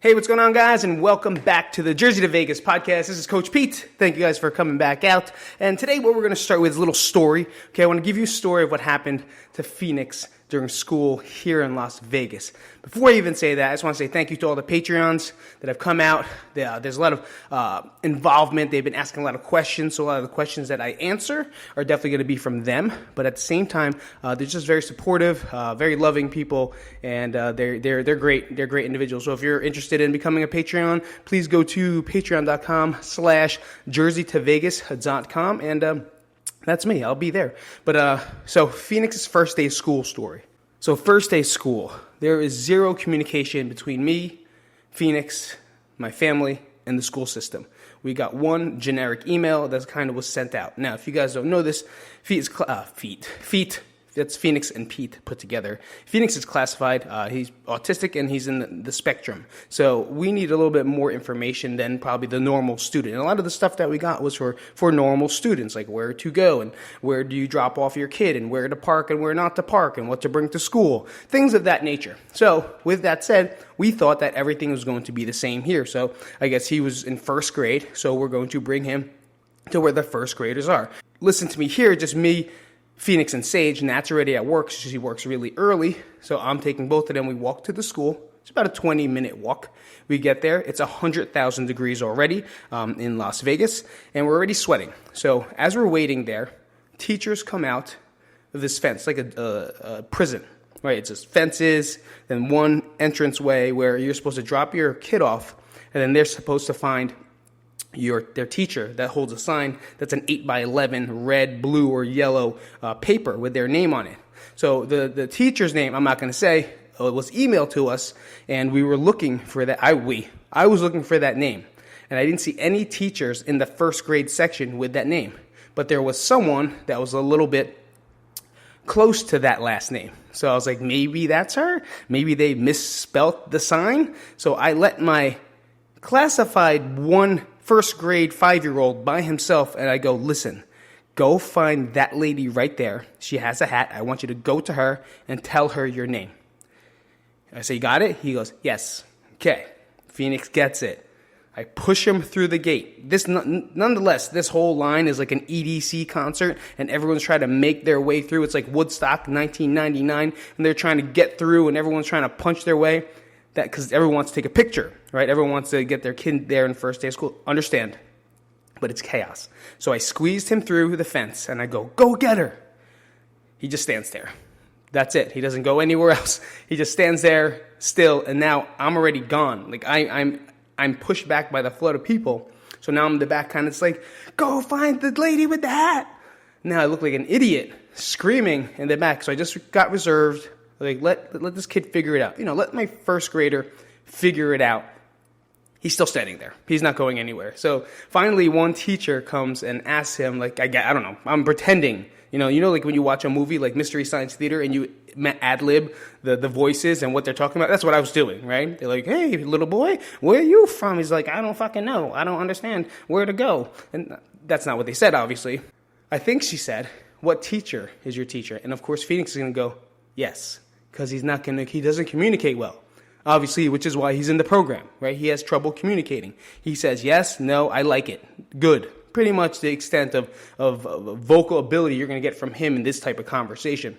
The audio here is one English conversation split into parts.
Hey, what's going on, guys, and welcome back to the Jersey to Vegas podcast. This is Coach Pete. Thank you guys for coming back out. And today what we're going to start with is a little story. Okay, I want to give you a story of what happened to Phoenix during school here in Las Vegas. Before I even say that, I just want to say thank you to all the Patreons that have come out. There's a lot of involvement. They've been asking a lot of questions, so a lot of the questions that I answer are definitely going to be from them. But at the same time, they're just very supportive, very loving people, and they're great. They're great individuals. So if you're interested in becoming a Patreon, please go to patreon.com/jerseytovegas.com, and that's me. I'll be there. But so Phoenix's first day of school story. So first day of school, there is zero communication between me, Phoenix, my family, and the school system. We got one generic email that kind of was sent out. Now, if you guys don't know this, that's Phoenix and Pete put together. Phoenix is classified. He's autistic and he's in the spectrum. So we need a little bit more information than probably the normal student. And a lot of the stuff that we got was for normal students, like where to go and where do you drop off your kid and where to park and where not to park and what to bring to school, things of that nature. So with that said, we thought that everything was going to be the same here. So I guess he was in first grade, so we're going to bring him to where the first graders are. Listen to me here, just me, Phoenix and Sage. Nat's already at work, so she works really early. So I'm taking both of them. We walk to the school. It's about a 20-minute walk. We get there. It's 100,000 degrees already in Las Vegas, and we're already sweating. So as we're waiting there, teachers come out of this fence, like a prison, right? It's just fences, then one entranceway where you're supposed to drop your kid off, and then they're supposed to find their teacher that holds a sign that's an 8x11 red, blue, or yellow paper with their name on it. So the teacher's name, I'm not going to say, it was emailed to us, and we were looking for that. I was looking for that name, and I didn't see any teachers in the first grade section with that name. But there was someone that was a little bit close to that last name. So I was like, maybe that's her. Maybe they misspelt the sign. So I let my classified first grade 5-year-old by himself, and I go, listen, go find that lady right there. She has a hat. I want you to go to her and tell her your name. I say, you got it? He goes, yes. Okay. Phoenix gets it. I push him through the gate. Nonetheless, this whole line is like an EDC concert, and everyone's trying to make their way through. It's like Woodstock 1999, and they're trying to get through, and everyone's trying to punch their way. That because everyone wants to take a picture, right? Everyone wants to get their kid there in first day of school. Understand. But it's chaos. So I squeezed him through the fence, and I go get her. He just stands there. That's it. He doesn't go anywhere else. He just stands there still, and now I'm already gone. Like I'm pushed back by the flood of people. So now I'm in the back kind of, it's like, go find the lady with the hat. Now I look like an idiot screaming in the back. So I just got reserved. Like, let this kid figure it out. Let my first grader figure it out. He's still standing there. He's not going anywhere. So finally, one teacher comes and asks him, like, I don't know, I'm pretending. Like when you watch a movie like Mystery Science Theater and you ad-lib the voices and what they're talking about. That's what I was doing, right? They're like, hey, little boy, where are you from? He's like, I don't fucking know. I don't understand where to go. And that's not what they said, obviously. I think she said, what teacher is your teacher? And of course, Phoenix is going to go, yes. Because he doesn't communicate well, obviously, which is why he's in the program, right? He has trouble communicating. He says, yes, no, I like it. Good. Pretty much the extent of vocal ability you're going to get from him in this type of conversation.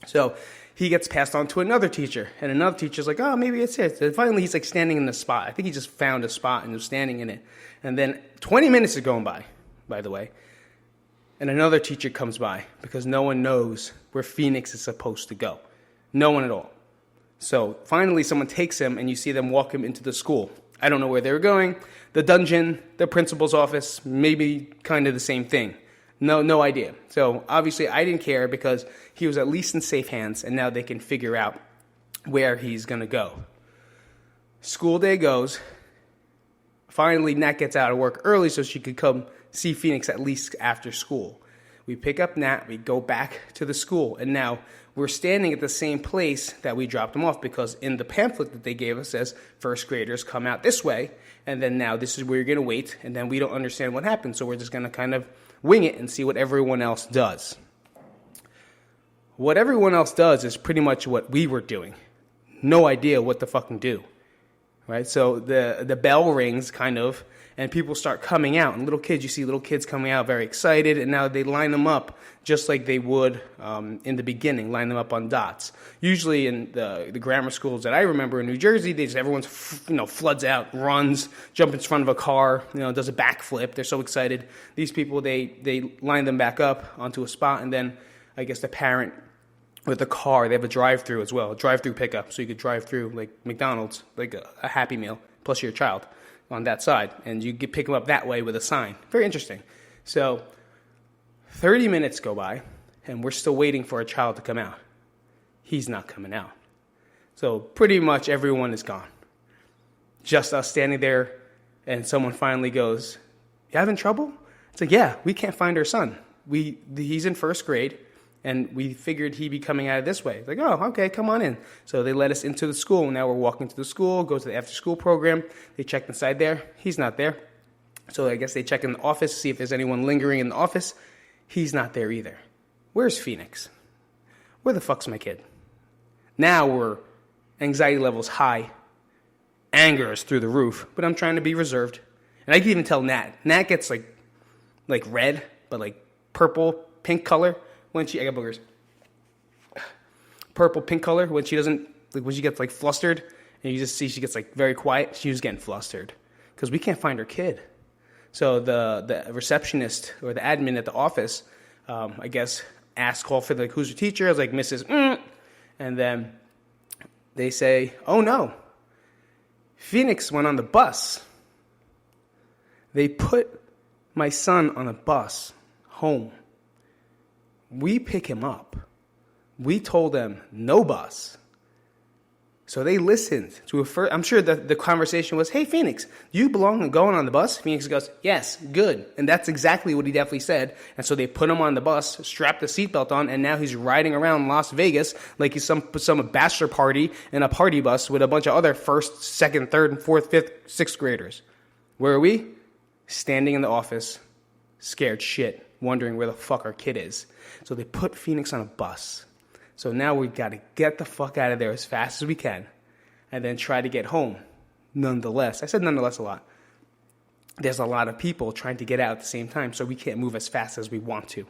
So he gets passed on to another teacher, and another teacher's like, oh, maybe it's it. And finally, he's like standing in the spot. I think he just found a spot and was standing in it. And then 20 minutes is going by the way, and another teacher comes by because no one knows where Phoenix is supposed to go. No one at all. So finally someone takes him and you see them walk him into the school. I don't know where they were going. The dungeon, the principal's office, maybe kind of the same thing. No idea. So obviously I didn't care because he was at least in safe hands, and now they can figure out where he's going to go. School day goes. Finally Nat gets out of work early so she could come see Phoenix at least after school. We pick up Nat, we go back to the school, and now we're standing at the same place that we dropped him off because in the pamphlet that they gave us says first graders come out this way, and then now this is where you're going to wait, and then we don't understand what happened, so we're just going to kind of wing it and see what everyone else does. What everyone else does is pretty much what we were doing. No idea what to fucking do. right? So the bell rings kind of, and people start coming out. And you see little kids coming out very excited, and now they line them up just like they would in the beginning, line them up on dots. Usually in the grammar schools that I remember in New Jersey, everyone's floods out, runs, jumps in front of a car, does a backflip. They're so excited. These people, they line them back up onto a spot, and then I guess the parent with the car, they have a drive-through as well, a drive-through pickup, so you could drive through like McDonald's, like a Happy Meal, plus your child on that side, and you could pick them up that way with a sign. Very interesting. So 30 minutes go by, and we're still waiting for a child to come out. He's not coming out. So pretty much everyone is gone. Just us standing there, and someone finally goes, "You having trouble?" It's like, "Yeah, we can't find our son. He's in first grade, and we figured he'd be coming out of this way." It's like, "Oh, okay, come on in." So they let us into the school. Now we're walking to the school, go to the after-school program. They checked inside there. He's not there. So I guess they check in the office, see if there's anyone lingering in the office. He's not there either. Where's Phoenix? Where the fuck's my kid? Now we're anxiety levels high. Anger is through the roof, but I'm trying to be reserved. And I can even tell Nat. Nat gets like red, but like purple, pink color when I got boogers. Purple, pink color when she doesn't, like when she gets like flustered, and you just see she gets like very quiet. She was getting flustered because we can't find her kid. So the receptionist or the admin at the office, I guess, call for who's your teacher? I was like, Mrs. And then they say, "Oh no, Phoenix went on the bus." They put my son on a bus home. We pick him up. We told them no bus. So they listened to I'm sure the conversation was, "Hey, Phoenix, do you belong going on the bus?" Phoenix goes, "Yes, good." And that's exactly what he definitely said. And so they put him on the bus, strapped the seatbelt on, and now he's riding around Las Vegas like he's some bachelor party in a party bus with a bunch of other first, second, third, and fourth, fifth, sixth graders. Where are we? Standing in the office, scared shit, wondering where the fuck our kid is. So they put Phoenix on a bus. So now we've got to get the fuck out of there as fast as we can and then try to get home. Nonetheless, I said nonetheless a lot. There's a lot of people trying to get out at the same time, so we can't move as fast as we want to.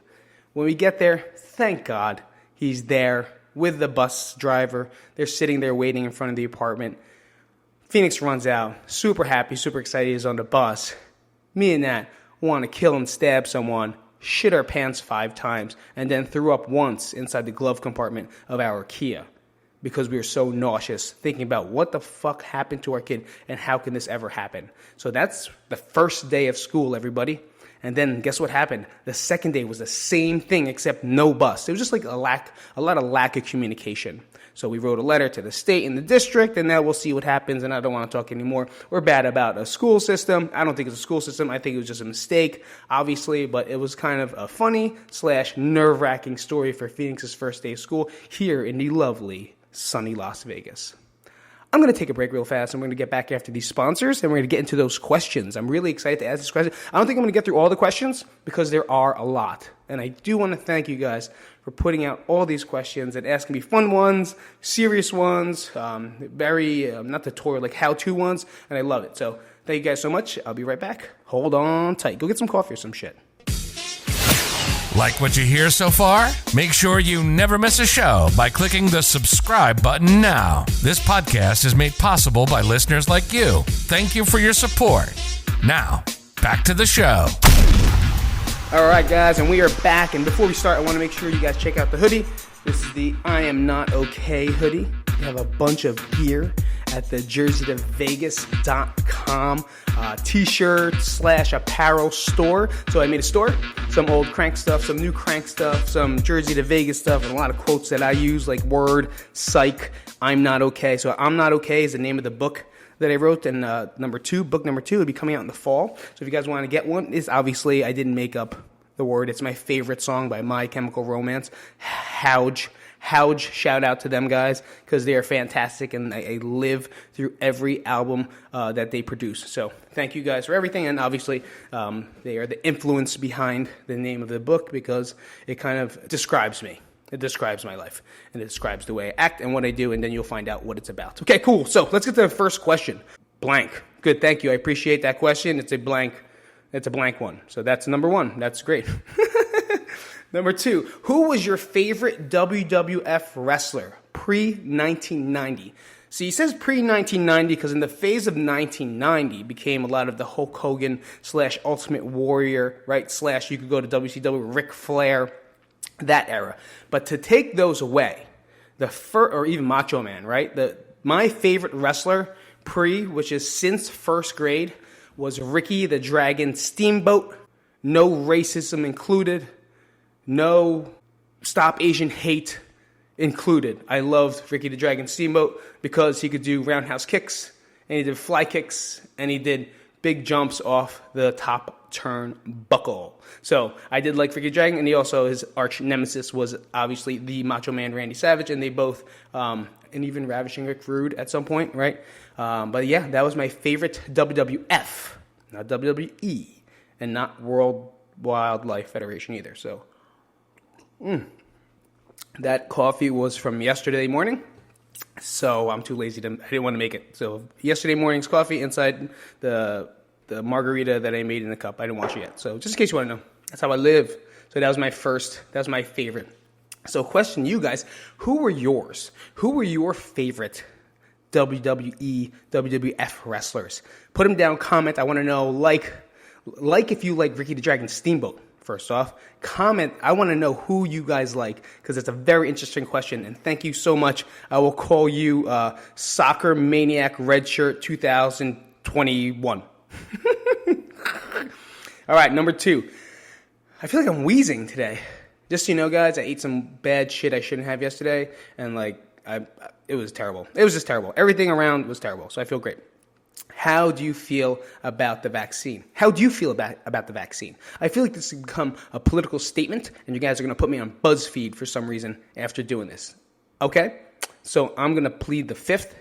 When we get there, thank God, he's there with the bus driver. They're sitting there waiting in front of the apartment. Phoenix runs out, super happy, super excited he's on the bus. Me and Nat want to kill and stab someone, shit our pants 5 times, and then threw up once inside the glove compartment of our Kia because we were so nauseous thinking about what the fuck happened to our kid and how can this ever happen. So that's the first day of school, everybody. And then guess what happened? The second day was the same thing except no bus. It was just like a lot of lack of communication. So we wrote a letter to the state and the district, and now we'll see what happens, and I don't want to talk anymore. We're bad about a school system. I don't think it's a school system. I think it was just a mistake, obviously, but it was kind of a funny / nerve-wracking story for Phoenix's first day of school here in the lovely, sunny Las Vegas. I'm going to take a break real fast, and we're going to get back after these sponsors, and we're going to get into those questions. I'm really excited to ask this question. I don't think I'm going to get through all the questions because there are a lot, and I do want to thank you guys for putting out all these questions and asking me fun ones, serious ones, very, not tutorial, like how-to ones, and I love it. So thank you guys so much. I'll be right back. Hold on tight. Go get some coffee or some shit. Like what you hear so far? Make sure you never miss a show by clicking the subscribe button now. This podcast is made possible by listeners like you. Thank you for your support. Now, back to the show. All right, guys, and we are back. And before we start, I want to make sure you guys check out the hoodie. This is the I Am Not Okay hoodie. We have a bunch of gear at the jerseytovegas.com t-shirt / apparel store. So I made a store, some old crank stuff, some new crank stuff, some Jersey to Vegas stuff, and a lot of quotes that I use like word, psych, I'm not okay. So I'm Not Okay is the name of the book that I wrote, and book number 2 will be coming out in the fall. So if you guys want to get one, it's obviously, I didn't make up the word. It's my favorite song by My Chemical Romance, Houge, shout out to them guys, because they are fantastic, and I live through every album that they produce. So thank you guys for everything, and obviously they are the influence behind the name of the book, because it kind of describes me. It describes my life, and it describes the way I act and what I do, and then you'll find out what it's about. Okay, cool. So let's get to the first question. Blank. Good, thank you. I appreciate that question. It's a blank one. So that's number one. That's great. Number two, who was your favorite WWF wrestler pre-1990? See, he says pre-1990 because in the phase of 1990 became a lot of the Hulk Hogan / Ultimate Warrior, right? / you could go to WCW, Ric Flair, that era. But to take those away, or even Macho Man, right? My favorite wrestler which is since first grade, was Ricky the Dragon Steamboat. No racism included. No Stop Asian Hate included. I loved Ricky the Dragon Steamboat because he could do roundhouse kicks, and he did fly kicks, and he did big jumps off the top turnbuckle. So I did like Ricky the Dragon, and his arch nemesis was obviously the Macho Man Randy Savage, and they both, and even Ravishing Rick Rude at some point, right? But yeah, that was my favorite WWF, not WWE, and not World Wildlife Federation either. So that coffee was from yesterday morning, so I'm too lazy I didn't want to make it. So yesterday morning's coffee inside the margarita that I made in the cup. I didn't wash it yet. So just in case you want to know, that's how I live. So that was my favorite. So question you guys, who were yours? Who were your favorite WWE, WWF wrestlers? Put them down, comment. I want to know, like if you like Ricky the Dragon Steamboat. First off, comment. I want to know who you guys like because it's a very interesting question. And thank you so much. I will call you Soccer Maniac Redshirt 2021. All right, number two. I feel like I'm wheezing today. Just so you know, guys, I ate some bad shit I shouldn't have yesterday, and it was terrible. It was just terrible. Everything around was terrible. So I feel great. How do you feel about the vaccine? How do you feel about the vaccine? I feel like this has become a political statement, and you guys are going to put me on BuzzFeed for some reason after doing this. Okay? So I'm going to plead the fifth.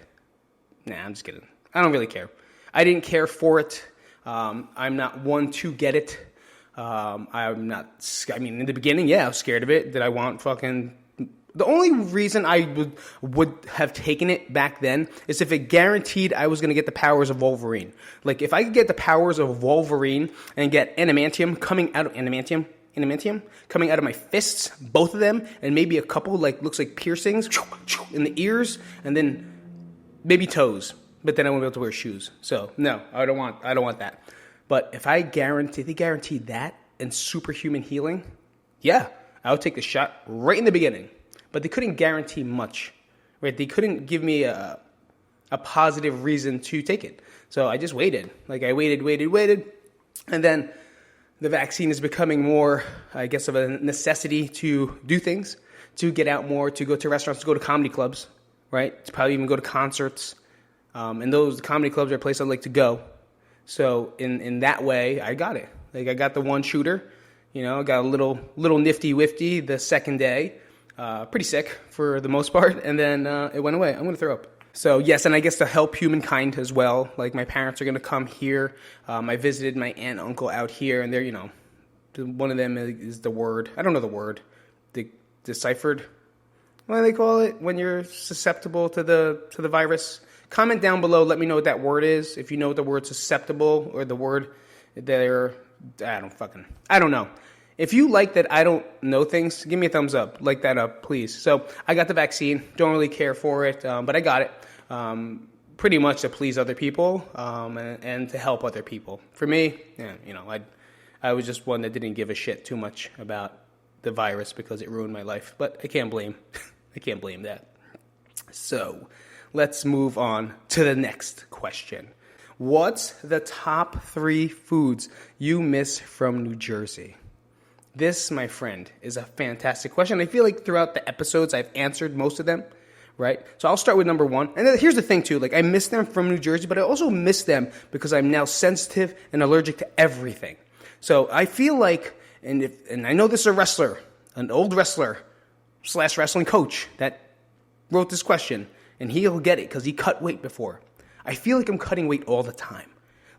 Nah, I'm just kidding. I don't really care. I didn't care for it. I'm not one to get it. In the beginning, yeah, I was scared of it. Did I want fucking... The only reason I would have taken it back then is if it guaranteed I was going to get the powers of Wolverine. Like, if I could get the powers of Wolverine and get adamantium coming out of my fists, both of them, and maybe a couple, looks like piercings in the ears, and then maybe toes. But then I won't be able to wear shoes. So, no, I don't want that. But if they guaranteed that and superhuman healing, yeah, I would take the shot right in the beginning. But they couldn't guarantee much, right? They couldn't give me a positive reason to take it. So I just waited. I waited. And then the vaccine is becoming more, I guess, of a necessity to do things, to get out more, to go to restaurants, to go to comedy clubs, right? To probably even go to concerts. And those comedy clubs are a place I'd like to go. So in that way, I got it. I got the one shooter. I got a little nifty-wifty the second day. Pretty sick for the most part, and then it went away. I'm going to throw up. So, yes, and I guess to help humankind as well. My parents are going to come here. I visited my aunt and uncle out here, and they're, one of them is the word. I don't know the word. Deciphered. What do they call it when you're susceptible to the virus? Comment down below. Let me know what that word is. If you know what the word susceptible or the word I don't know. If you like that I don't know things, give me a thumbs up. Like that up, please. So I got the vaccine. Don't really care for it, but I got it pretty much to please other people and to help other people. For me, I was just one that didn't give a shit too much about the virus because it ruined my life. But I can't blame that. So let's move on to the next question. What's the top 3 foods you miss from New Jersey? This, my friend, is a fantastic question. I feel like throughout the episodes, I've answered most of them, right? So I'll start with number 1. And then here's the thing, too. I miss them from New Jersey, but I also miss them because I'm now sensitive and allergic to everything. So I feel like, and I know this is a wrestler, an old wrestler / wrestling coach that wrote this question, and he'll get it because he cut weight before. I feel like I'm cutting weight all the time.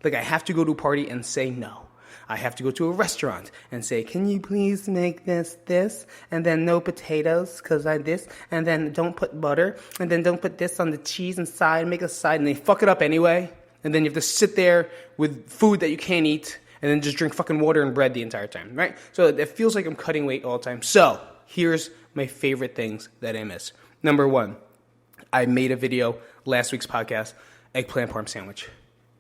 I have to go to a party and say no. I have to go to a restaurant and say, can you please make this, and then no potatoes, because I this, and then don't put butter, and then don't put this on the cheese inside, make a side, and they fuck it up anyway. And then you have to sit there with food that you can't eat and then just drink fucking water and bread the entire time, right? So it feels like I'm cutting weight all the time. So here's my favorite things that I miss. Number one, I made a video last week's podcast, eggplant parm sandwich.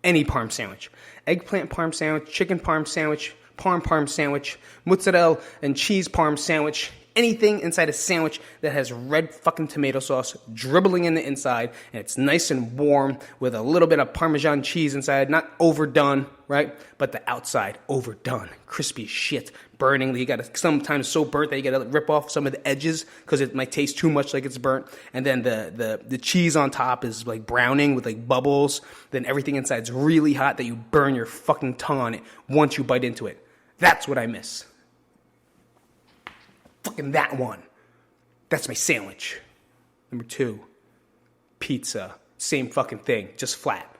Any parm sandwich. Eggplant parm sandwich, chicken parm sandwich, parm sandwich, mozzarella and cheese parm sandwich. Anything inside a sandwich that has red fucking tomato sauce dribbling in the inside, and it's nice and warm with a little bit of Parmesan cheese inside, not overdone, right? But the outside, overdone, crispy shit, burning. You got to sometimes so burnt that you got to rip off some of the edges because it might taste too much like it's burnt. And then the cheese on top is like browning with like bubbles. Then everything inside's really hot that you burn your fucking tongue on it once you bite into it. That's what I miss. Fucking that one. That's my sandwich. Number two, pizza. Same fucking thing, just flat.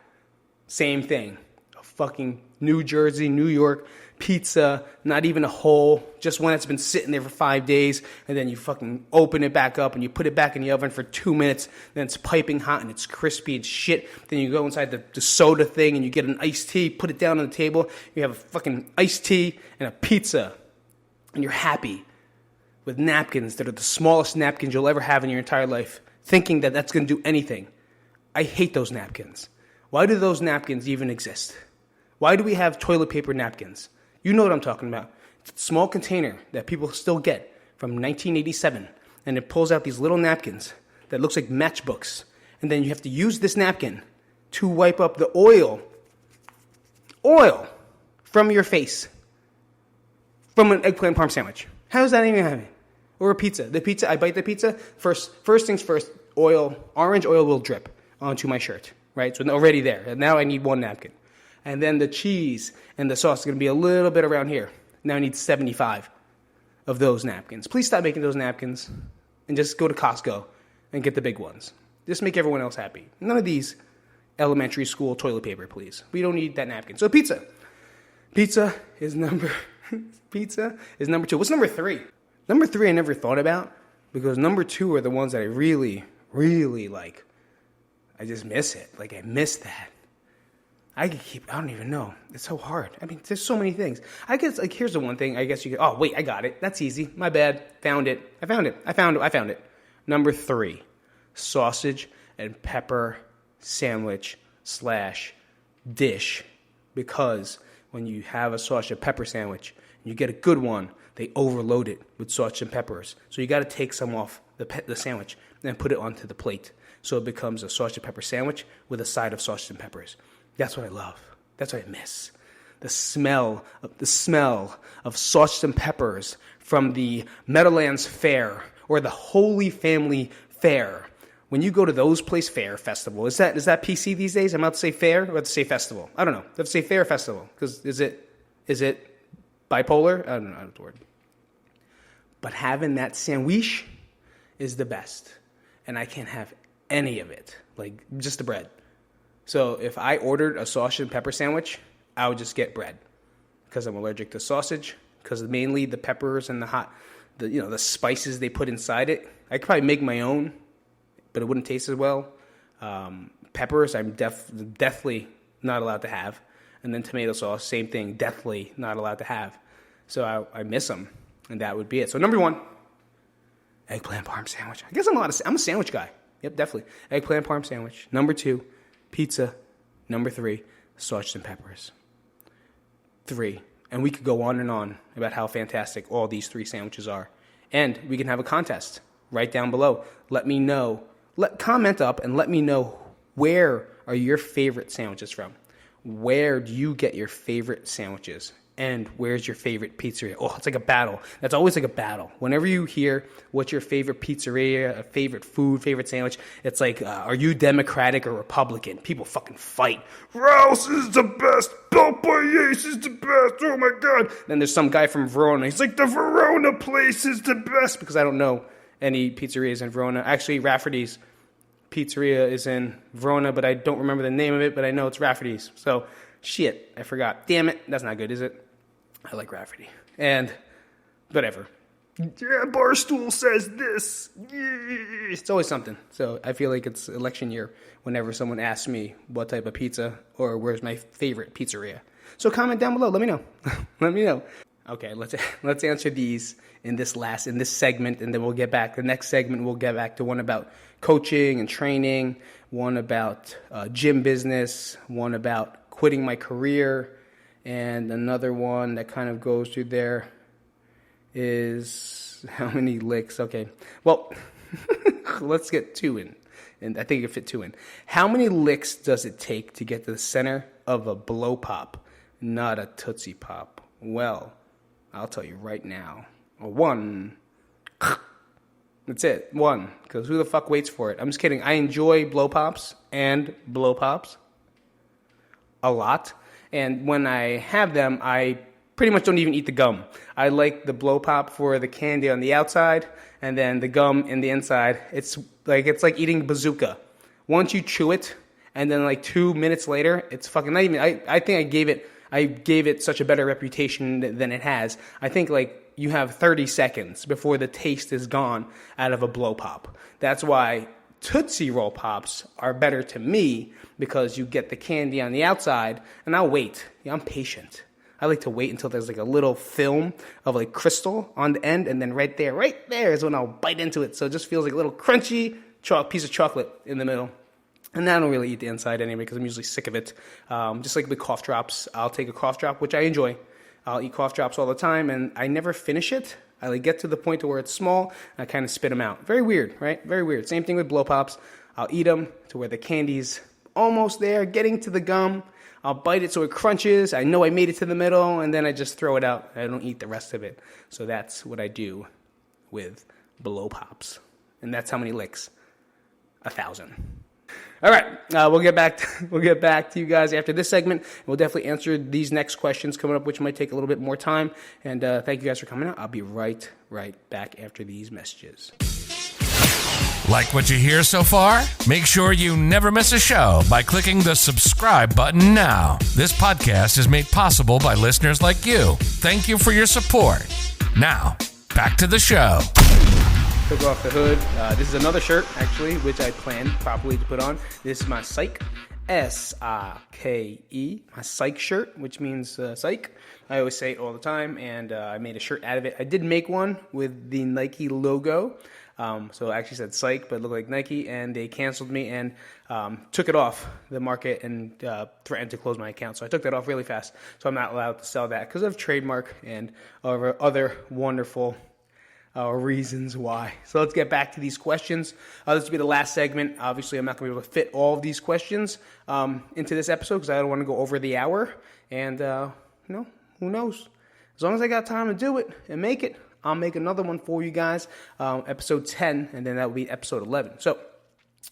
Same thing. A fucking New Jersey, New York pizza, not even a hole, just one that's been sitting there for 5 days, and then you fucking open it back up and you put it back in the oven for 2 minutes, then it's piping hot and it's crispy and shit. Then you go inside the soda thing and you get an iced tea, put it down on the table, you have a fucking iced tea and a pizza, and you're happy. With napkins that are the smallest napkins you'll ever have in your entire life, thinking that that's going to do anything. I hate those napkins. Why do those napkins even exist? Why do we have toilet paper napkins? You know what I'm talking about. It's a small container that people still get from 1987, and it pulls out these little napkins that looks like matchbooks, and then you have to use this napkin to wipe up the oil from your face from an eggplant parm sandwich. How does that even happen? Or a pizza. I bite the pizza. First things first, orange oil will drip onto my shirt, right? So already there. And now I need one napkin. And then the cheese and the sauce is going to be a little bit around here. Now I need 75 of those napkins. Please stop making those napkins and just go to Costco and get the big ones. Just make everyone else happy. None of these elementary school toilet paper, please. We don't need that napkin. So pizza. Pizza is number two. What's number three? Number three I never thought about because number two are the ones that I really, really like. I just miss it. Like, I miss that. I don't even know. It's so hard. I mean, there's so many things. I guess, like, here's the one thing. I guess you could, oh, wait, I got it. That's easy. My bad. Found it. I found it. Number three, sausage and pepper sandwich / dish. Because when you have a sausage and pepper sandwich, and you get a good one, they overload it with sausage and peppers. So you got to take some off the sandwich and put it onto the plate. So it becomes a sausage and pepper sandwich with a side of sausage and peppers. That's what I love. That's what I miss. The smell of sausage and peppers from the Meadowlands Fair or the Holy Family Fair. When you go to those fair festival, is that PC these days? I'm about to say fair or about to say festival? I don't know. I have to say fair festival because is it bipolar? I don't know the word. But having that sandwich is the best. And I can't have any of it, like just the bread. So if I ordered a sausage and pepper sandwich, I would just get bread because I'm allergic to sausage, because mainly the peppers and the spices they put inside it. I could probably make my own, but it wouldn't taste as well. Peppers, I'm deathly not allowed to have. And then tomato sauce, same thing, deathly not allowed to have. So I miss them, and that would be it. So number one, eggplant parm sandwich. I guess I'm a sandwich guy. Yep, definitely. Eggplant parm sandwich. Number two, pizza. Number three, sausage and peppers. 3. And we could go on and on about how fantastic all these 3 sandwiches are. And we can have a contest right down below. Let me know. Comment up and let me know, where are your favorite sandwiches from? Where do you get your favorite sandwiches? And where's your favorite pizzeria? Oh, it's like a battle. That's always like a battle. Whenever you hear what's your favorite pizzeria, favorite food, favorite sandwich, it's like, are you Democratic or Republican? People fucking fight. Rouse is the best. Del Paese is the best. Oh my God. Then there's some guy from Verona. He's like, the Verona place is the best. Because I don't know any pizzerias in Verona. Actually, Rafferty's pizzeria is in Verona, but I don't remember the name of it, but I know it's Rafferty's. So, shit, I forgot. Damn it. That's not good, is it? I like Rafferty. And whatever. Yeah, Barstool says this. Yeah. It's always something. So I feel like it's election year whenever someone asks me what type of pizza or where's my favorite pizzeria. So comment down below. Let me know. Let me know. Okay, let's answer these in this segment, and then we'll get back. The next segment we'll get back to one about coaching and training, one about gym business, one about quitting my career, and another one that kind of goes through there is how many licks. Okay, well, let's get two in, and I think you can fit two in. How many licks does it take to get to the center of a blow pop, not a Tootsie Pop? Well, I'll tell you right now. One. That's it. One. Because who the fuck waits for it? I'm just kidding. I enjoy blow pops and blow pops a lot. And when I have them, I pretty much don't even eat the gum. I like the blow pop for the candy on the outside and then the gum in the inside. It's like eating bazooka. Once you chew it and then like 2 minutes later, it's fucking not even. I think I gave it such a better reputation than it has. I think like you have 30 seconds before the taste is gone out of a blow pop. That's why Tootsie Roll Pops are better to me, because you get the candy on the outside, and I'll wait. Yeah, I'm patient. I like to wait until there's like a little film of like crystal on the end, and then right there is when I'll bite into it. So it just feels like a little crunchy piece of chocolate in the middle. And I don't really eat the inside anyway because I'm usually sick of it. Just like with cough drops, I'll take a cough drop, which I enjoy. I'll eat cough drops all the time, and I never finish it. I like get to the point to where it's small, and I kind of spit them out. Very weird, right? Very weird. Same thing with blow pops. I'll eat them to where the candy's almost there, getting to the gum. I'll bite it so it crunches. I know I made it to the middle, and then I just throw it out. I don't eat the rest of it. So that's what I do with blow pops. And that's how many licks? 1,000. All right, we'll get back to you guys after this segment. We'll definitely answer these next questions coming up, which might take a little bit more time. And thank you guys for coming out. I'll be right back after these messages. Like what you hear so far? Make sure you never miss a show by clicking the subscribe button now. This podcast is made possible by listeners like you. Thank you for your support. Now, back to the show. Took off the hood. This is another shirt, actually, which I planned properly to put on. This is my Psych, S-I-K-E, my Psych shirt, which means psych. I always say it all the time, and I made a shirt out of it. I did make one with the Nike logo, so it actually said Psych, but it looked like Nike, and they canceled me and took it off the market and threatened to close my account. So I took that off really fast, so I'm not allowed to sell that because of trademark and other wonderful reasons why. So let's get back to these questions. This will be the last segment. Obviously, I'm not going to be able to fit all of these questions into this episode because I don't want to go over the hour. And, who knows? As long as I got time to do it and make it, I'll make another one for you guys, episode 10, and then that will be episode 11. So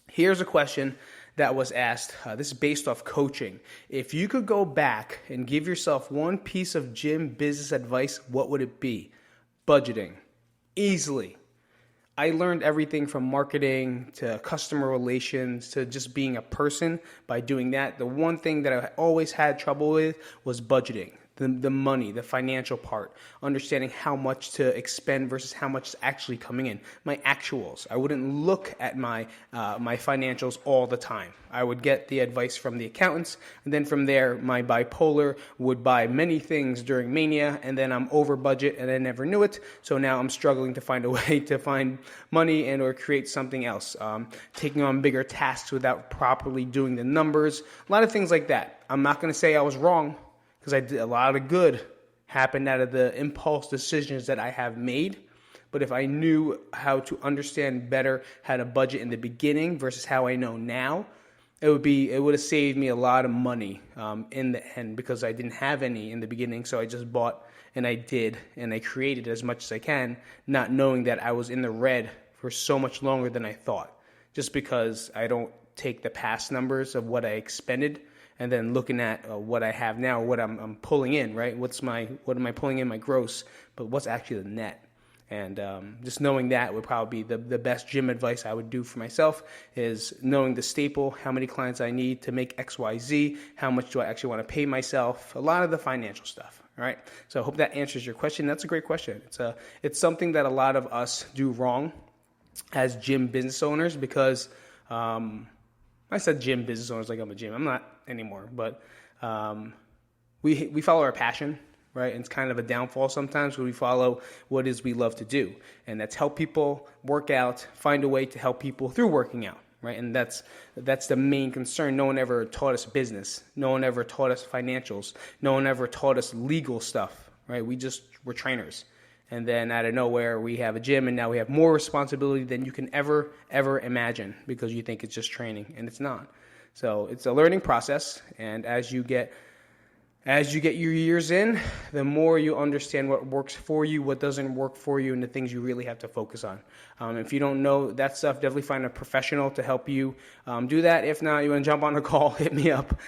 here's a question that was asked. This is based off coaching. If you could go back and give yourself one piece of gym business advice, what would it be? Budgeting. Easily. I learned everything from marketing to customer relations to just being a person by doing that. The one thing that I always had trouble with was budgeting. The money, the financial part, understanding how much to expend versus how much is actually coming in. My actuals. I wouldn't look at my financials all the time. I would get the advice from the accountants, and then from there, my bipolar would buy many things during mania, and then I'm over budget, and I never knew it. So now I'm struggling to find a way to find money and or create something else. Taking on bigger tasks without properly doing the numbers. A lot of things like that. I'm not going to say I was wrong, because I did a lot of good happened out of the impulse decisions that I have made. But if I knew how to understand better how to budget in the beginning versus how I know now, it would have saved me a lot of money in the end, because I didn't have any in the beginning. So I just bought and I created as much as I can, not knowing that I was in the red for so much longer than I thought, just because I don't take the past numbers of what I expended and then looking at what I have now, what I'm pulling in, right? What am I pulling in my gross, but what's actually the net? And just knowing that would probably be the best gym advice I would do for myself, is knowing the staple, how many clients I need to make X, Y, Z, how much do I actually want to pay myself, a lot of the financial stuff, All right. So I hope that answers your question. That's a great question. It's something that a lot of us do wrong as gym business owners because I said gym business owners like I'm a gym. I'm not anymore, but we follow our passion, right? And it's kind of a downfall sometimes when we follow what it is we love to do, and that's help people work out, find a way to help people through working out, right? And that's the main concern. No one ever taught us business. No one ever taught us financials. No one ever taught us legal stuff, right? We're trainers. And then out of nowhere, we have a gym, and now we have more responsibility than you can ever imagine because you think it's just training, and it's not. So it's a learning process, and as you get your years in, the more you understand what works for you, what doesn't work for you, and the things you really have to focus on. If you don't know that stuff, definitely find a professional to help you do that. If not, you want to jump on a call, hit me up.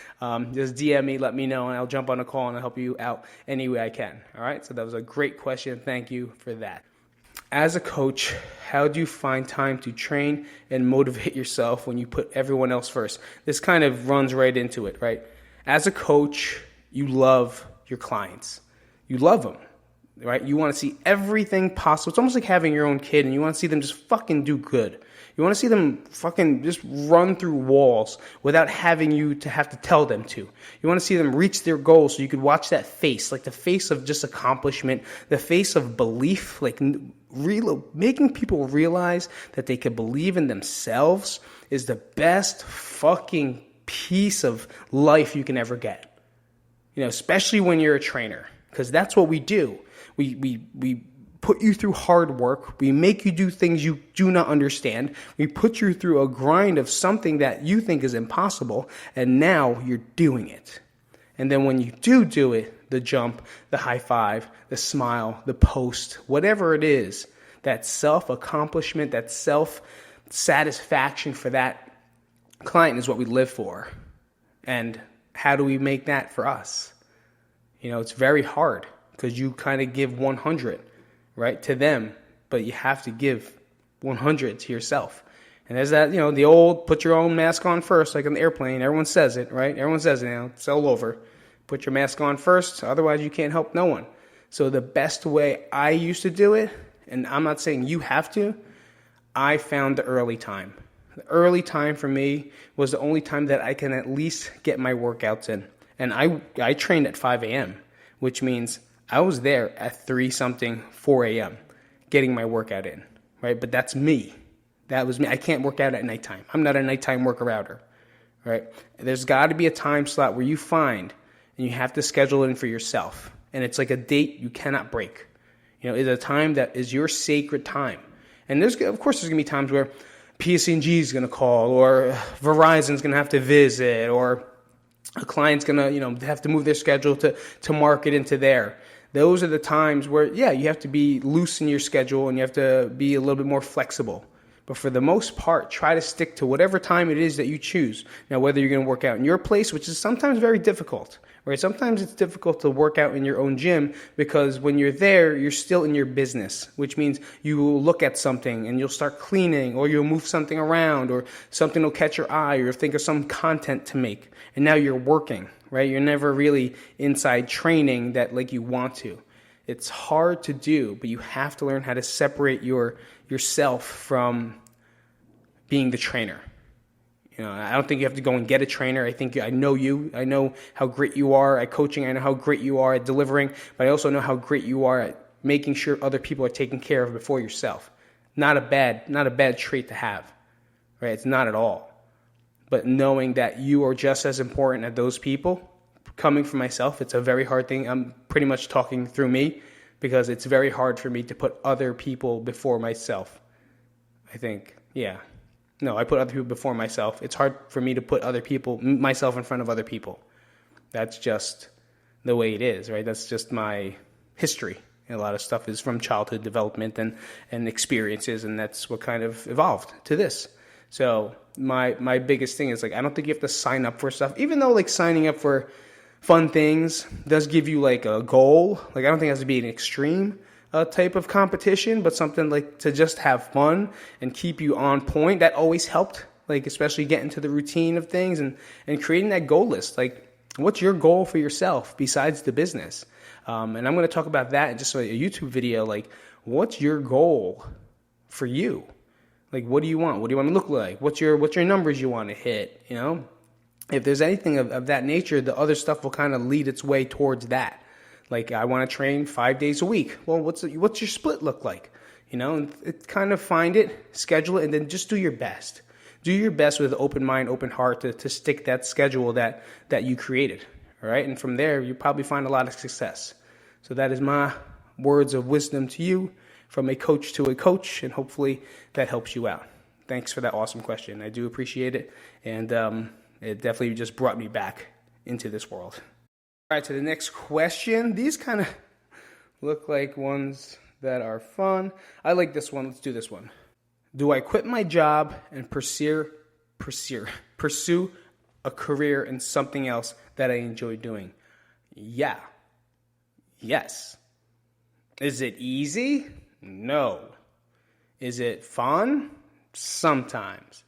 Just DM me, let me know, and I'll jump on a call and I'll help you out any way I can. All right, so that was a great question. Thank you for that. As a coach, how do you find time to train and motivate yourself when you put everyone else first? This kind of runs right into it, right? As a coach, you love your clients. You love them, right? You want to see everything possible. It's almost like having your own kid, and you want to see them just fucking do good. You want to see them fucking just run through walls without having you to have to tell them to. You want to see them reach their goals so you could watch that face, like the face of just accomplishment, the face of belief, like making people realize that they could believe in themselves is the best fucking piece of life you can ever get. You know, especially when you're a trainer, because that's what we do. We put you through hard work. We make you do things you do not understand. We put you through a grind of something that you think is impossible, and now you're doing it. And then when you do it, the jump, the high five, the smile, the post, whatever it is, that self-accomplishment, that self-satisfaction for that client is what we live for. And how do we make that for us? You know, it's very hard because you kind of give 100, right, to them, but you have to give 100 to yourself. And there's that, you know, the old put your own mask on first, like on the airplane. Everyone says it, right? Everyone says it now. It's all over. Put your mask on first, otherwise you can't help no one. So the best way I used to do it, and I'm not saying you have to, I found the early time. The early time for me was the only time that I can at least get my workouts in. And I trained at 5 a.m., which means I was there at 4 a.m. getting my workout in, right? But that's me. That was me. I can't work out at nighttime. I'm not a nighttime worker-outer, right? There's got to be a time slot where you find, and you have to schedule it in for yourself. And it's like a date you cannot break. You know, it's a time that is your sacred time. And of course there's going to be times where PSC&G is going to call, or Verizon's going to have to visit, or a client's going to, you know, have to move their schedule to market into there. Those are the times where, yeah, you have to be loose in your schedule and you have to be a little bit more flexible. But for the most part, try to stick to whatever time it is that you choose. Now, whether you're going to work out in your place, which is sometimes very difficult, right? Sometimes it's difficult to work out in your own gym because when you're there, you're still in your business, which means you will look at something and you'll start cleaning, or you'll move something around, or something will catch your eye, or think of some content to make. And now you're working, right? You're never really inside training that like you want to. It's hard to do, but you have to learn how to separate yourself from being the trainer. You know, I don't think you have to go and get a trainer. I know you. I know how great you are at coaching. I know how great you are at delivering, but I also know how great you are at making sure other people are taken care of before yourself. Not a bad trait to have, right? It's not at all. But knowing that you are just as important as those people, coming from myself, it's a very hard thing. I'm pretty much talking through me because it's very hard for me to put other people before myself. I think, yeah. No, I put other people before myself. It's hard for me to put myself in front of other people. That's just the way it is, right? That's just my history. And a lot of stuff is from childhood development and experiences, and that's what kind of evolved to this. So my biggest thing is, like, I don't think you have to sign up for stuff, even though, like, signing up for fun things does give you, like, a goal. Like, I don't think it has to be an extreme type of competition, but something like to just have fun and keep you on point. That always helped, like, especially getting to the routine of things and creating that goal list. Like, What's your goal for yourself besides the business? And I'm going to talk about that in just a YouTube video. Like, what's your goal for you? Like, what do you want? What do you want to look like? What's your numbers you want to hit? You know, if there's anything of that nature, the other stuff will kind of lead its way towards that. Like, I want to train 5 days a week. Well, what's your split look like? You know, and kind of find it, schedule it, and then just do your best. Do your best with open mind, open heart to stick that schedule that you created. All right, and from there, you probably find a lot of success. So that is my words of wisdom to you, from a coach to a coach, and hopefully that helps you out. Thanks for that awesome question. I do appreciate it, and it definitely just brought me back into this world. All right, to the next question. These kind of look like ones that are fun. I like this one. Let's do this one. Do I quit my job and pursue a career in something else that I enjoy doing? Yeah. Yes. Is it easy? No. Is it fun? Sometimes.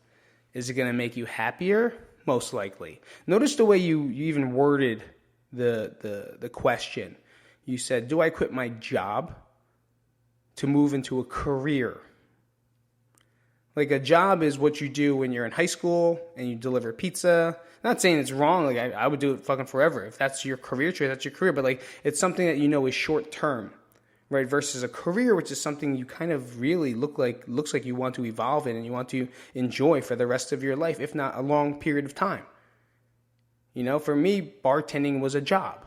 Is it going to make you happier? Most likely. Notice the way you even worded the question. You said, do I quit my job to move into a career? Like, a job is what you do when you're in high school and you deliver pizza. Not saying it's wrong. Like, I would do it fucking forever. If that's your career choice, that's your career. But, like, it's something that you know is short term, right? Versus a career, which is something you kind of really looks like you want to evolve in and you want to enjoy for the rest of your life, if not a long period of time. You know, for me, bartending was a job.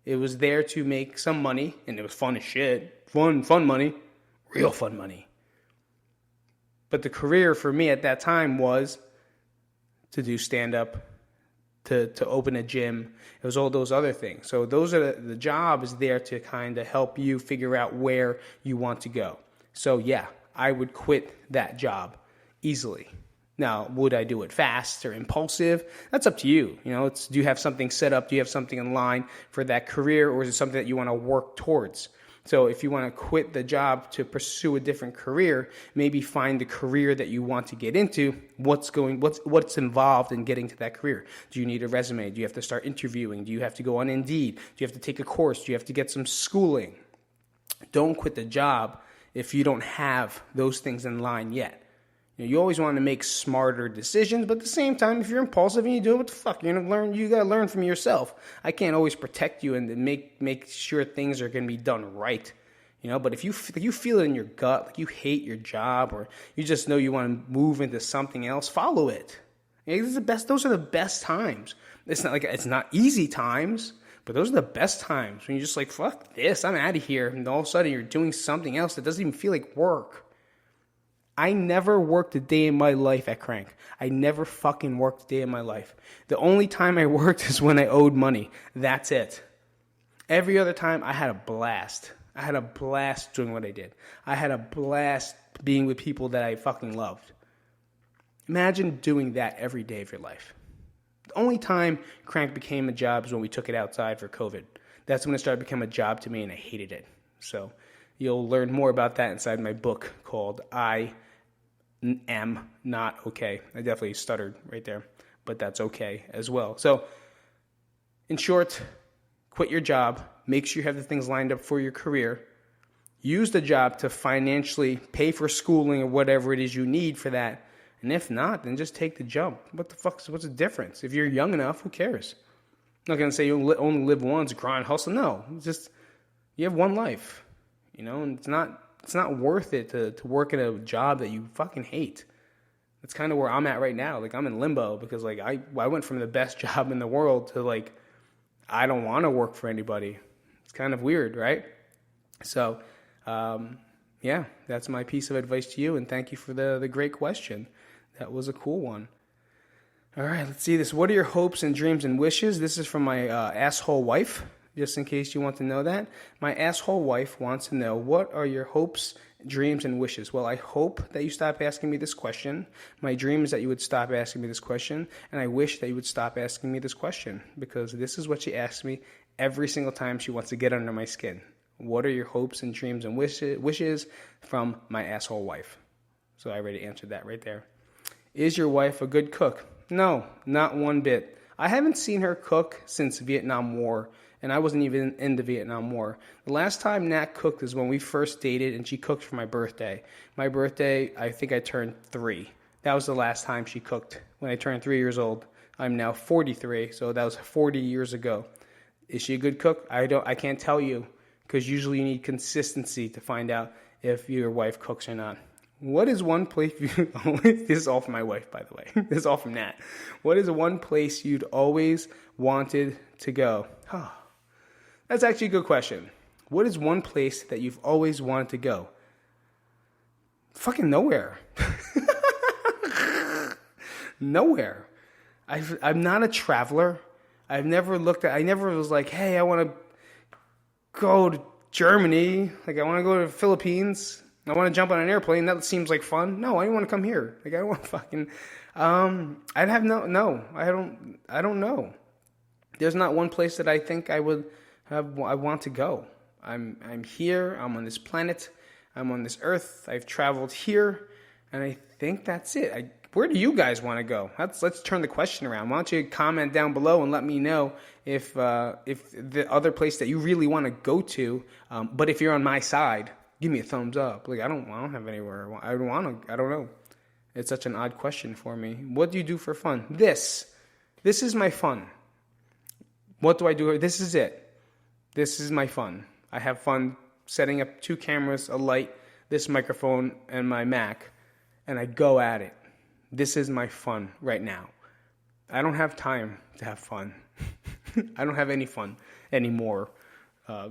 It was there to make some money, and it was fun as shit. Fun money. Real fun money. But the career for me at that time was to do stand-up, to open a gym. It was all those other things. So those are the job is there to kind of help you figure out where you want to go. So yeah, I would quit that job easily. Now, would I do it fast or impulsive? That's up to you. You know, do you have something set up? Do you have something in line for that career, or is it something that you want to work towards? So if you want to quit the job to pursue a different career, maybe find the career that you want to get into. What's involved in getting to that career? Do you need a resume? Do you have to start interviewing? Do you have to go on Indeed? Do you have to take a course? Do you have to get some schooling? Don't quit the job if you don't have those things in line yet. You always want to make smarter decisions, but at the same time, if you're impulsive and you do it, what the fuck? You're gonna learn. You gotta learn from yourself. I can't always protect you and make sure things are gonna be done right, you know. But if you feel it in your gut, like you hate your job, or you just know you want to move into something else, follow it. This is the best. Those are the best times. It's not easy times, but those are the best times when you're just like, fuck this, I'm out of here, and all of a sudden you're doing something else that doesn't even feel like work. I never worked a day in my life at Crank. I never fucking worked a day in my life. The only time I worked is when I owed money. That's it. Every other time, I had a blast. I had a blast doing what I did. I had a blast being with people that I fucking loved. Imagine doing that every day of your life. The only time Crank became a job is when we took it outside for COVID. That's when it started to become a job to me, and I hated it. So you'll learn more about that inside my book called I Am Not Okay. I definitely stuttered right there, but that's okay as well. So in short, quit your job. Make sure you have the things lined up for your career. Use the job to financially pay for schooling or whatever it is you need for that. And if not, then just take the jump. What's the difference? If you're young enough, who cares? I'm not going to say you only live once, grind, hustle. No, it's just you have one life, you know, and it's not worth it to work in a job that you fucking hate. That's kind of where I'm at right now. Like, I'm in limbo because, like, I went from the best job in the world to, like, I don't want to work for anybody. It's kind of weird, right? So, yeah, that's my piece of advice to you, and thank you for the great question. That was a cool one. All right, let's see this. What are your hopes and dreams and wishes? This is from my asshole wife, just in case you want to know that. My asshole wife wants to know, what are your hopes, dreams, and wishes? Well, I hope that you stop asking me this question. My dream is that you would stop asking me this question, and I wish that you would stop asking me this question, because this is what she asks me every single time she wants to get under my skin. What are your hopes and dreams and wishes from my asshole wife? So I already answered that right there. Is your wife a good cook? No, not one bit. I haven't seen her cook since Vietnam War, and I wasn't even in the Vietnam War. The last time Nat cooked is when we first dated, and she cooked for my birthday. My birthday, I think I turned 3. That was the last time she cooked, when I turned 3 years old. I'm now 43, so that was 40 years ago. Is she a good cook? I can't tell you, because usually you need consistency to find out if your wife cooks or not. What is one place this is all from my wife, by the way. This is all from Nat. What is one place you'd always wanted to go? That's actually a good question. What is one place that you've always wanted to go? Fucking nowhere. Nowhere. I'm not a traveler. I never was like, hey, I want to go to Germany. Like, I want to go to the Philippines. I want to jump on an airplane. That seems like fun. No, I don't want to come here. Like, I don't want to fucking, I don't know. There's not one place that I think I want to go. I'm here. I'm on this planet. I'm on this earth. I've traveled here, and I think that's it. Where do you guys want to go? Let's turn the question around. Why don't you comment down below and let me know if the other place that you really want to go to, but if you're on my side, give me a thumbs up. Like, I don't have anywhere I want to. I don't know. It's such an odd question for me. What do you do for fun? This is my fun. What do I do? This is it. This is my fun. I have fun setting up 2 cameras, a light, this microphone, and my Mac, and I go at it. This is my fun right now. I don't have time to have fun. I don't have any fun anymore.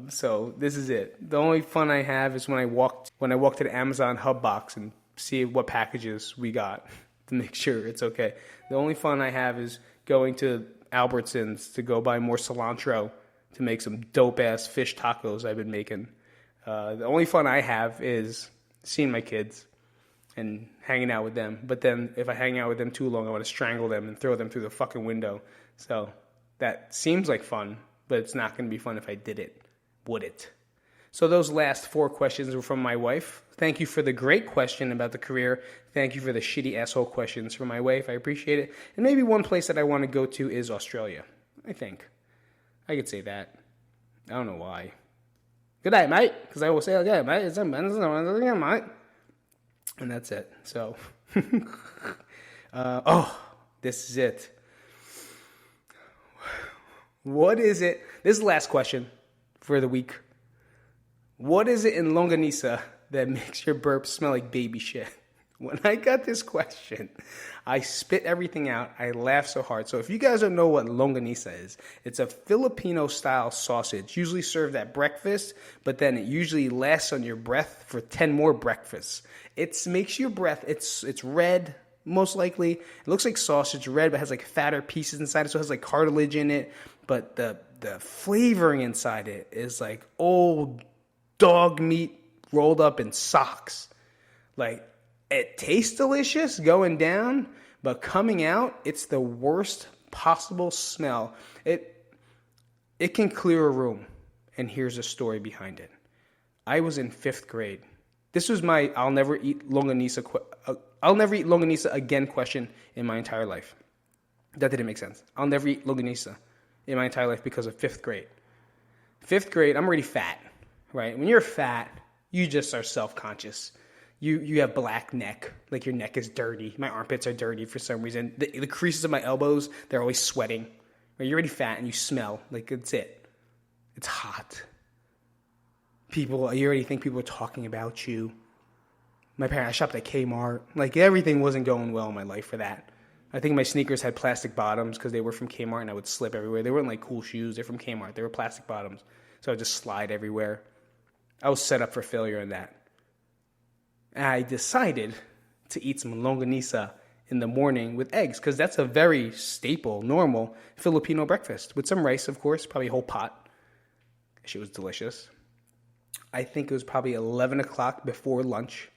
So this is it. The only fun I have is when I walk to the Amazon hub box and see what packages we got to make sure it's okay. The only fun I have is going to Albertsons to go buy more cilantro to make some dope-ass fish tacos I've been making. The only fun I have is seeing my kids and hanging out with them. But then if I hang out with them too long, I want to strangle them and throw them through the fucking window. So that seems like fun, but it's not going to be fun if I did it. Would it? So those last 4 questions were from my wife. Thank you for the great question about the career. Thank you for the shitty asshole questions from my wife. I appreciate it. And maybe one place that I want to go to is Australia. I think. I could say that. I don't know why. Good night, mate. Because I will say, okay, mate. It's a mate. And that's it. So, this is it. What is it? This is the last question for the week. What is it in longanisa that makes your burp smell like baby shit? When I got this question, I spit everything out. I laughed so hard. So if you guys don't know what longanisa is, it's a Filipino-style sausage, usually served at breakfast, but then it usually lasts on your breath for 10 more breakfasts. It makes your breath, it's red, most likely. It looks like sausage, red, but has like fatter pieces inside it, so it has like cartilage in it. But the flavoring inside it is like old dog meat rolled up in socks. Like, it tastes delicious going down, but coming out, it's the worst possible smell. It can clear a room, and here's a story behind it. I was in 5th grade. This was my I'll never eat longanisa again question in my entire life. That didn't make sense. I'll never eat longanisa in my entire life because of 5th grade. 5th grade, I'm already fat, right? When you're fat, you just are self-conscious. You have black neck, like your neck is dirty. My armpits are dirty for some reason. The creases of my elbows, they're always sweating. Right? You're already fat and you smell. Like, that's it. It's hot. You already think people are talking about you. I shopped at Kmart. Like, everything wasn't going well in my life for that. I think my sneakers had plastic bottoms because they were from Kmart and I would slip everywhere. They weren't like cool shoes. They're from Kmart. They were plastic bottoms. So I would just slide everywhere. I was set up for failure in that. And I decided to eat some longanisa in the morning with eggs because that's a very staple, normal Filipino breakfast. With some rice, of course, probably a whole pot. She was delicious. I think it was probably 11 o'clock before lunch.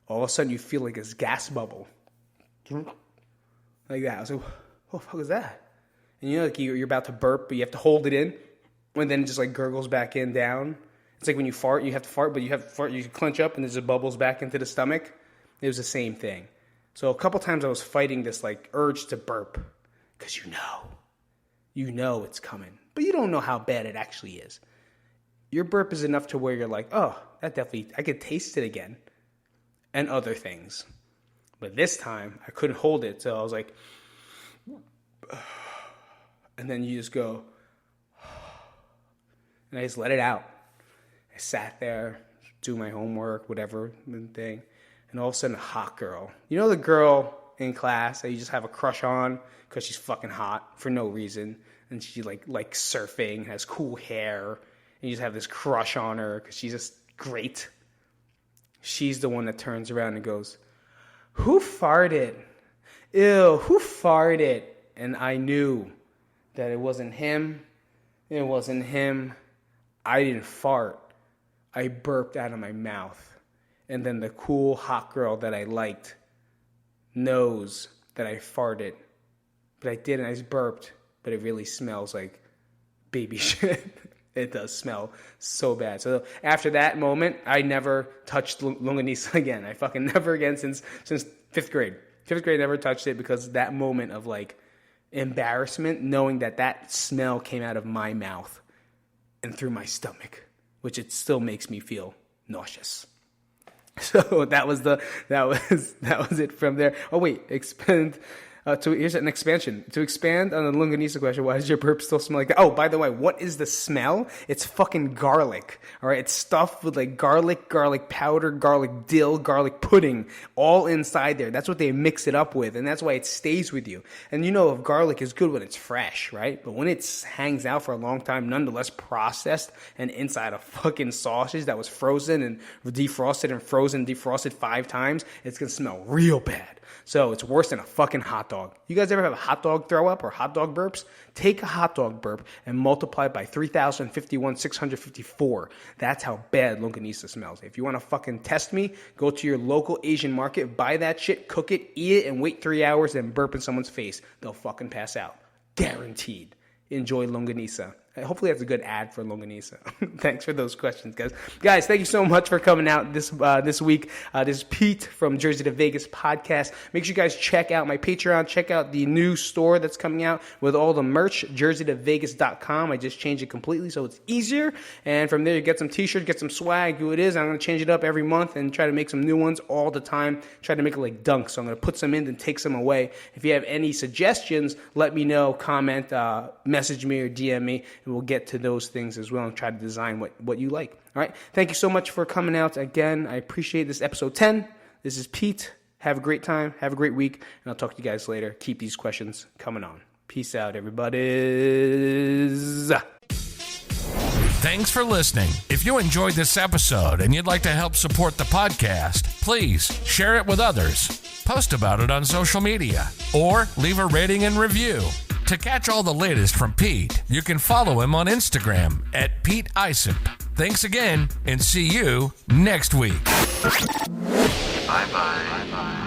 All of a sudden, you feel like this gas bubble. Like that. I was like, what the fuck is that? And you know, like you're about to burp, but you have to hold it in. And then it just like gurgles back in, down. It's like when you fart, you have to fart, but you clench up and it just bubbles back into the stomach. It was the same thing. So a couple times I was fighting this like urge to burp. because you know it's coming, but you don't know how bad it actually is. Your burp is enough to where you're like, oh, that definitely, I could taste it again, and other things. But this time, I couldn't hold it, so I was like, and then you just go, and I just let it out. I sat there, do my homework, whatever thing, and all of a sudden, a hot girl. You know the girl in class that you just have a crush on because she's fucking hot for no reason, and she like surfing, has cool hair, and you just have this crush on her because she's just great. She's the one that turns around and goes, who farted? Ew, who farted? And I knew that it wasn't him. It wasn't him. I didn't fart. I burped out of my mouth. And then the cool hot girl that I liked knows that I farted. But I didn't. I just burped. But it really smells like baby shit. It does smell so bad. So after that moment, I never touched longanisa again. I fucking never again since 5th grade. 5th grade, I never touched it because that moment of like embarrassment, knowing that smell came out of my mouth and through my stomach, which it still makes me feel nauseous. So that was it from there. Oh wait, here's an expansion. To expand on the longanisa question, why does your burp still smell like that? Oh, by the way, what is the smell? It's fucking garlic. All right, it's stuffed with like garlic powder, garlic dill, garlic pudding, all inside there. That's what they mix it up with, and that's why it stays with you. And you know, if garlic is good when it's fresh, right? But when it hangs out for a long time, nonetheless processed and inside a fucking sausage that was frozen and defrosted and frozen, defrosted 5 times, it's gonna smell real bad. So it's worse than a fucking hot dog. You guys ever have a hot dog throw up or hot dog burps? Take a hot dog burp and multiply it by 3,051,654. That's how bad longanisa smells. If you want to fucking test me, go to your local Asian market, buy that shit, cook it, eat it, and wait 3 hours, then burp in someone's face. They'll fucking pass out. Guaranteed. Enjoy longanisa. Hopefully that's a good ad for longanisa. Thanks for those questions, guys. Guys, thank you so much for coming out this week. This is Pete from Jersey to Vegas podcast. Make sure you guys check out my Patreon. Check out the new store that's coming out with all the merch, jerseytovegas.com. I just changed it completely so it's easier. And from there, you get some t-shirts, get some swag, who it is. I'm going to change it up every month and try to make some new ones all the time. Try to make it like dunks. So I'm going to put some in and take some away. If you have any suggestions, let me know, comment, message me or DM me. And we'll get to those things as well and try to design what you like. All right. Thank you so much for coming out again. I appreciate this episode 10. This is Pete. Have a great time. Have a great week. And I'll talk to you guys later. Keep these questions coming on. Peace out, everybody. Thanks for listening. If you enjoyed this episode and you'd like to help support the podcast, please share it with others. Post about it on social media or leave a rating and review. To catch all the latest from Pete, you can follow him on Instagram at Pete Isip. Thanks again, and see you next week. Bye-bye. Bye-bye.